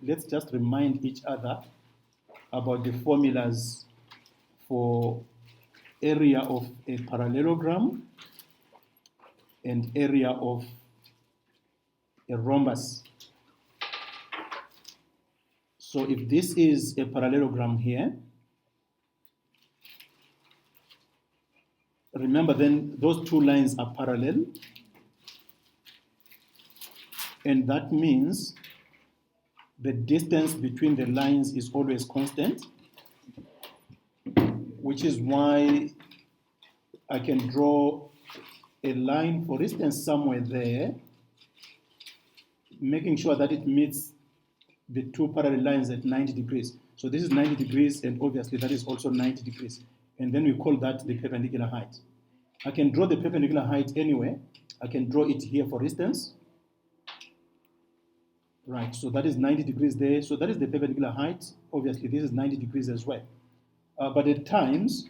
let's just remind each other about the formulas for area of a parallelogram and area of a rhombus. So if this is a parallelogram here, remember then those two lines are parallel, and that means the distance between the lines is always constant, which is why I can draw a line, for instance, somewhere there, making sure that it meets the two parallel lines at 90 degrees. So this is 90 degrees, and obviously that is also 90 degrees. And then we call that the perpendicular height. I can draw the perpendicular height anywhere. I can draw it here, for instance. Right, so that is 90 degrees there. So that is the perpendicular height. Obviously, this is 90 degrees as well. But at times,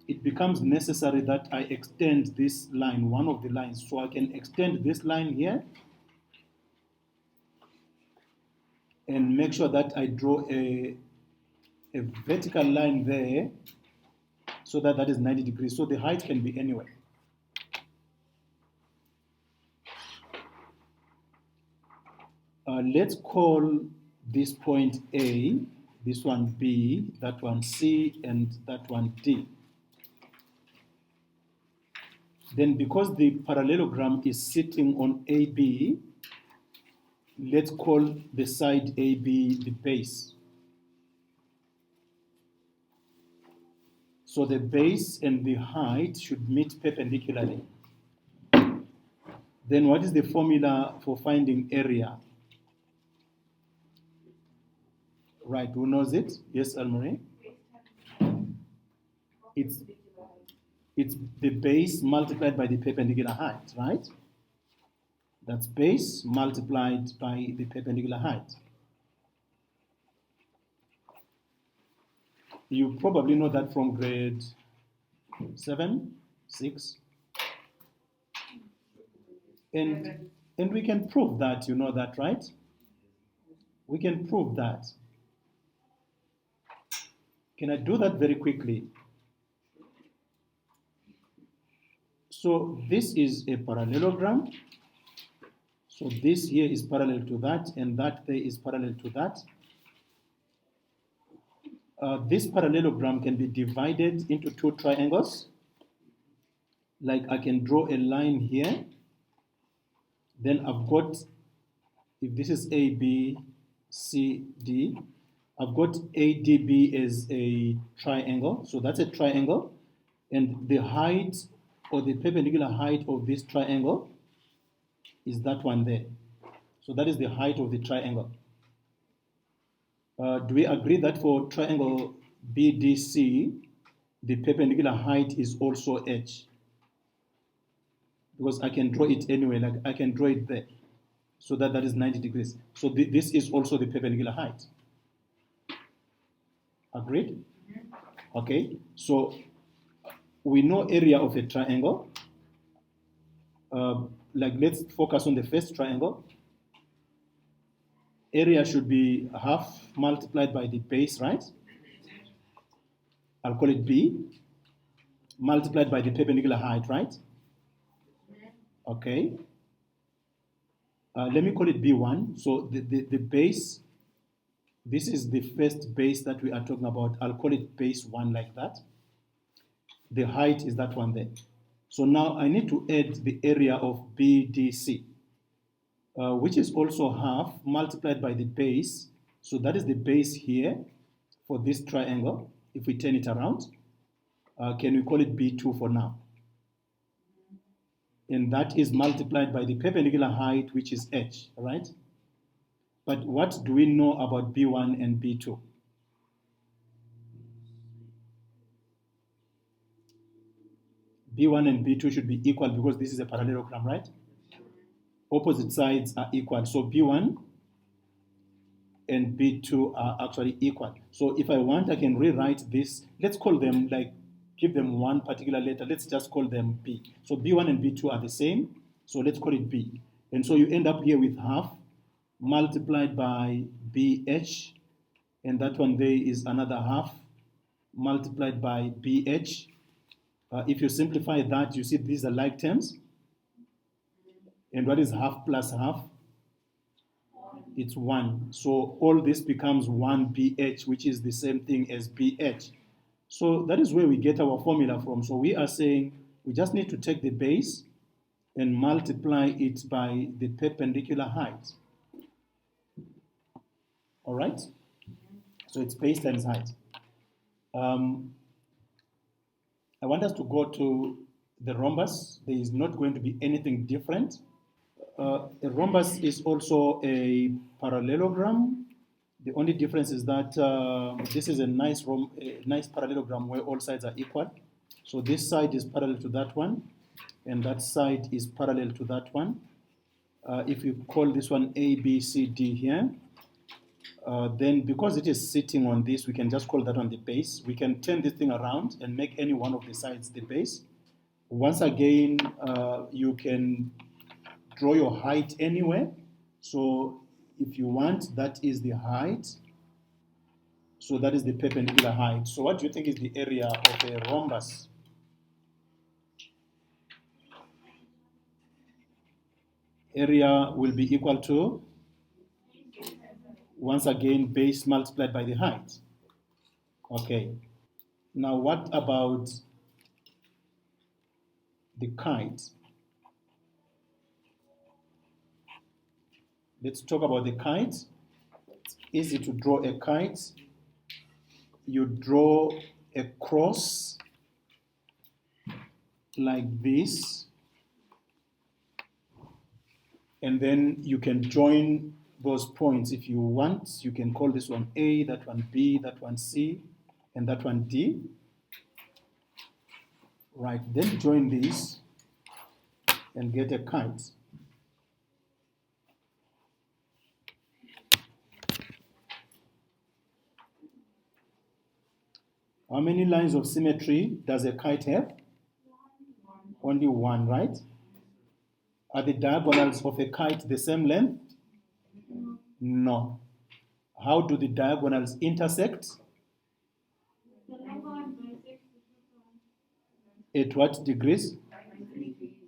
it becomes necessary that I extend this line, one of the lines. So I can extend this line here and make sure that I draw a vertical line there so that that is 90 degrees. So the height can be anywhere. Let's call this point A, this one B, that one C, and that one D. Then because the parallelogram is sitting on AB, let's call the side AB the base. So the base and the height should meet perpendicularly. Then what is the formula for finding area? Right, who knows it? Yes, Almarie? It's the base multiplied by the perpendicular height, right? That's base multiplied by the perpendicular height. You probably know that from grade 7, 6. And we can prove that, you know that, right? We can prove that. Can I do that very quickly? So this is a parallelogram. So this here is parallel to that, and that there is parallel to that. This parallelogram can be divided into two triangles. Like I can draw a line here. Then I've got, if this is A, B, C, D, I've got ADB as a triangle. So that's a triangle. And the height or the perpendicular height of this triangle is that one there. So that is the height of the triangle. Do we agree that for triangle BDC, the perpendicular height is also h? Because I can draw it anyway, like I can draw it there. So that is 90 degrees. So this is also the perpendicular height. Agreed? Okay, so we know area of a triangle. Like let's focus on the first triangle. Area should be half multiplied by the base, right? I'll call it B, multiplied by the perpendicular height, right? Okay. Let me call it B1. So the base, this is the first base that we are talking about. I'll call it base 1 like that. The height is that one there. So now I need to add the area of BDC, which is also half multiplied by the base. So that is the base here for this triangle. If we turn it around, can we call it B2 for now? And that is multiplied by the perpendicular height, which is h, right? But what do we know about B1 and B2? B1 and B2 should be equal because this is a parallelogram, right? Opposite sides are equal. So B1 and B2 are actually equal. So if I want, I can rewrite this. Let's call them, like, give them one particular letter. Let's just call them B. So B1 and B2 are the same. So let's call it B. And so you end up here with half multiplied by BH, and that one there is another half multiplied by BH. If you simplify that, you see these are like terms. And what is half plus half? It's 1. So all this becomes 1BH, which is the same thing as BH. So that is where we get our formula from. So we are saying we just need to take the base and multiply it by the perpendicular height. All right? So it's base times height. I want us to go to the rhombus. There is not going to be anything different. A rhombus is also a parallelogram. The only difference is that this is a nice parallelogram where all sides are equal. So this side is parallel to that one, and that side is parallel to that one. If you call this one A, B, C, D here, then because it is sitting on this, we can just call that on the base. We can turn this thing around and make any one of the sides the base. Once again, you can draw your height anywhere. So if you want, that is the height. So that is the perpendicular height. So what do you think is the area of a rhombus? Area will be equal to, once again, base multiplied by the height. Okay. Now what about the kite? Let's talk about the kite. It's easy to draw a kite. You draw a cross like this, and then you can join those points if you want. You can call this one A, that one B, that one C, and that one D. Right, then join these and get a kite. How many lines of symmetry does a kite have? Only one, right? Are the diagonals of a kite the same length? No. How do the diagonals intersect? At what degrees?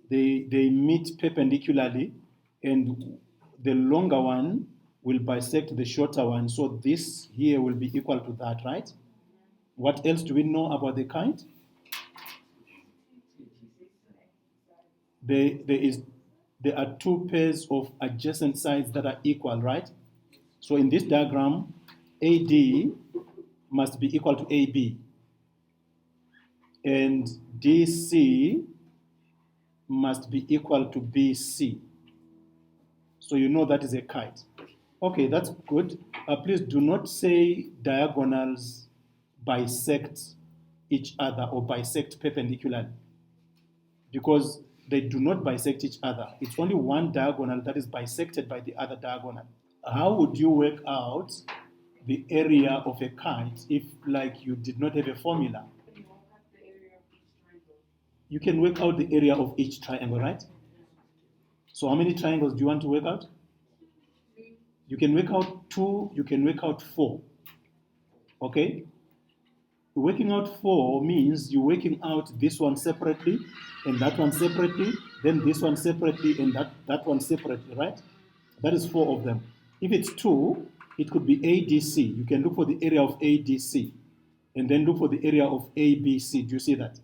They meet perpendicularly, and the longer one will bisect the shorter one. So this here will be equal to that, right? What else do we know about the kite? There are two pairs of adjacent sides that are equal, right? So in this diagram, AD must be equal to AB, and DC must be equal to BC. So you know that is a kite. Okay, that's good. Please do not say diagonals bisect each other or bisect perpendicularly, because they do not bisect each other. It's only one diagonal that is bisected by the other diagonal. How would you work out the area of a kite if, like, you did not have a formula? You can work out the area of each triangle, right? So how many triangles do you want to work out? You can work out 2, you can work out 4. Okay? Working out 4 means you're working out this one separately, and that one separately, then this one separately, and that one separately, right? That is 4 of them. If it's 2, it could be ADC. You can look for the area of ADC, and then look for the area of ABC. Do you see that?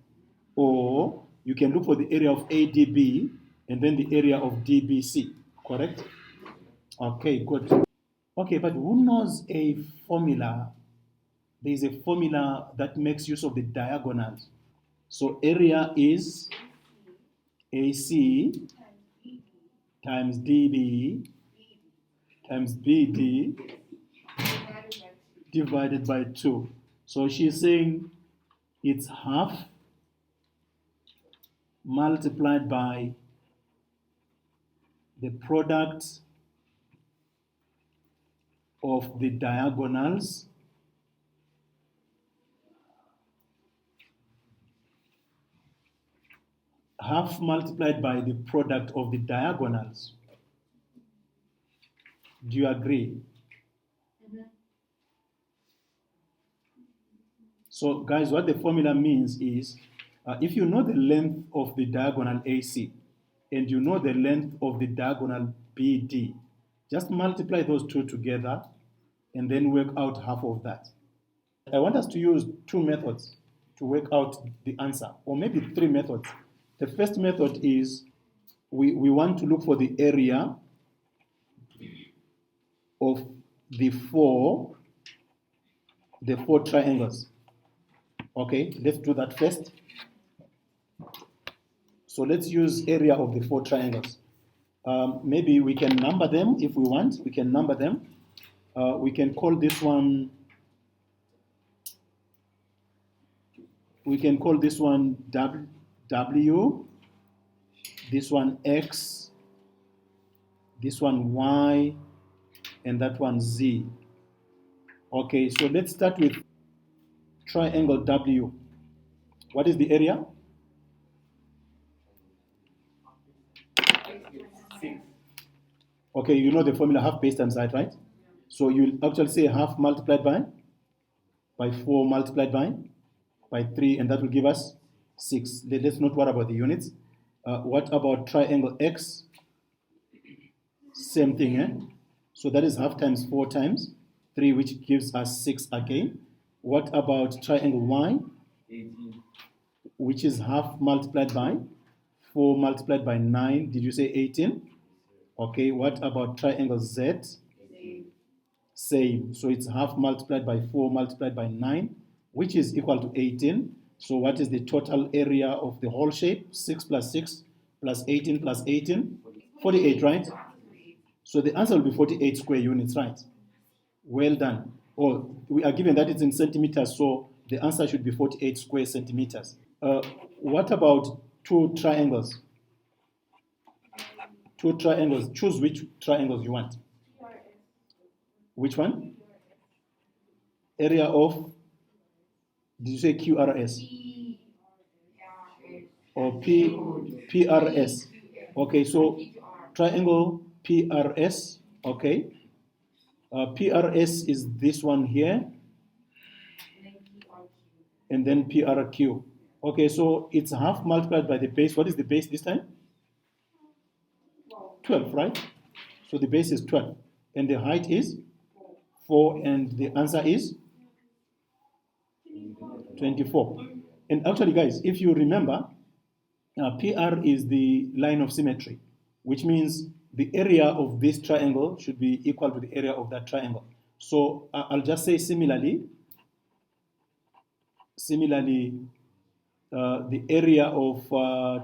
Or you can look for the area of ADB, and then the area of DBC, correct? Okay, good. Okay, but who knows a formula? There is a formula that makes use of the diagonals. So area is AC times DB times BD divided by 2. So she's saying it's half multiplied by the product of the diagonals half multiplied by the product of the diagonals. Do you agree? So guys, what the formula means is, if you know the length of the diagonal AC and you know the length of the diagonal BD, just multiply those two together and then work out half of that. I want us to use two methods to work out the answer, or maybe three methods. The first method is we want to look for the area of the four triangles. Okay, let's do that first. So let's use area of the four triangles. Maybe we can number them if we want. We can number them. We can call this one. We can call this one W. This one X. This one Y, and that one Z. Okay, so let's start with triangle W. What is the area? 6. Okay, you know the formula, half base times height, right? So you'll actually say half multiplied by 4 multiplied by 3, and that will give us 6. Let's not worry about the units. What about triangle X? Same thing, eh? So that is half times 4 times 3, which gives us 6 again. What about triangle Y? 18. Which is half multiplied by 4 multiplied by 9. Did you say 18? Okay, what about triangle Z? Same. So it's half multiplied by 4 multiplied by 9, which is equal to 18. So what is the total area of the whole shape? 6 plus 6 plus 18 plus 18? 48, right? So the answer will be 48 square units, right? Well done. Oh, we are given that it's in centimeters, so the answer should be 48 square centimeters. What about two triangles? Two triangles. Choose which triangles you want. Which one? Area of, did you say QRS? Or PRS? Okay, so triangle PRS, okay. PRS is this one here, and then PRQ. Okay, so it's half multiplied by the base. What is the base this time? 12, right? So the base is 12, and the height is 4, and the answer is 24. And actually, guys, if you remember, PR is the line of symmetry, which means the area of this triangle should be equal to the area of that triangle. So I'll just say similarly, the area of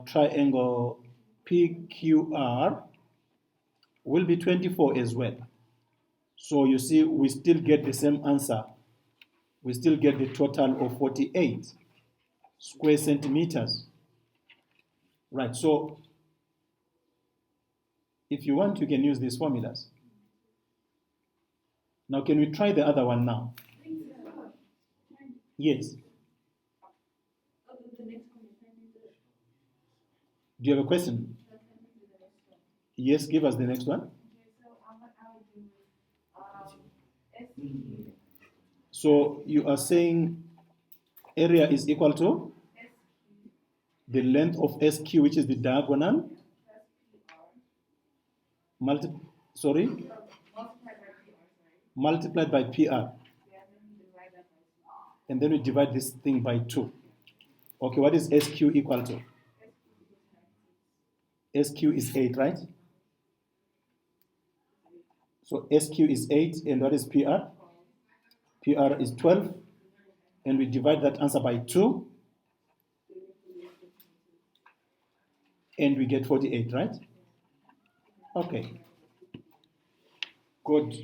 triangle PQR will be 24 as well. So you see, we still get the same answer. We still get the total of 48 square centimeters. Right, so if you want, you can use these formulas. Now, can we try the other one now? Yes. Do you have a question? Yes, give us the next one. So you are saying area is equal to the length of SQ, which is the diagonal, multiplied by PR. And then we divide this thing by 2. Okay, what is SQ equal to? SQ is 8, right? So SQ is 8, and what is PR? PR is 12, and we divide that answer by 2, and we get 48, right? Okay. Good.